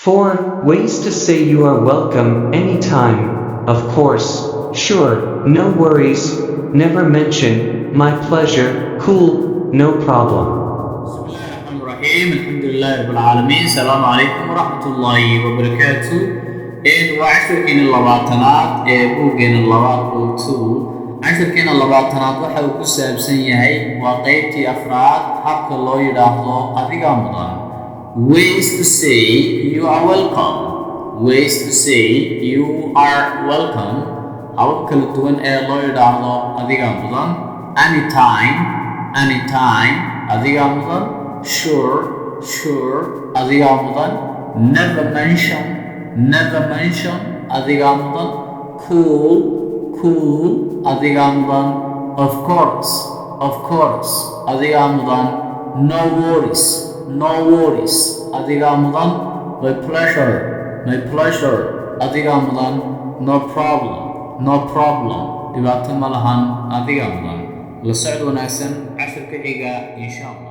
4 ways to say you are welcome anytime. Of course, sure, no worries, never mention, my pleasure, cool, no problem. Bismillahirrahmanirrahim. Alhamdulillah Rabbil Alamin. Assalamu alaikum warahmatullahi wabarakatuh. وعشركين اللباتنات بوغين اللبات بوتو عشركين اللباتنات waxa uu ku saabsan yahay waa qaybtii afraad habka loo yiraahdo adiga mudan. Ways to say you are welcome. Ways to say you are welcome. habab kala duwan ee loo yiraahdo adiga mudan. Anytime adiga mudan. Sure adiga mudan. Never mention adiga mudan. Cool adiga mudan. Of course adiga mudan. No worries adiga mudan. My pleasure adiga mudan. No problem dhibaato ma lahan adiga mudan. La socod wanaagsan casharka xiga insha Allah.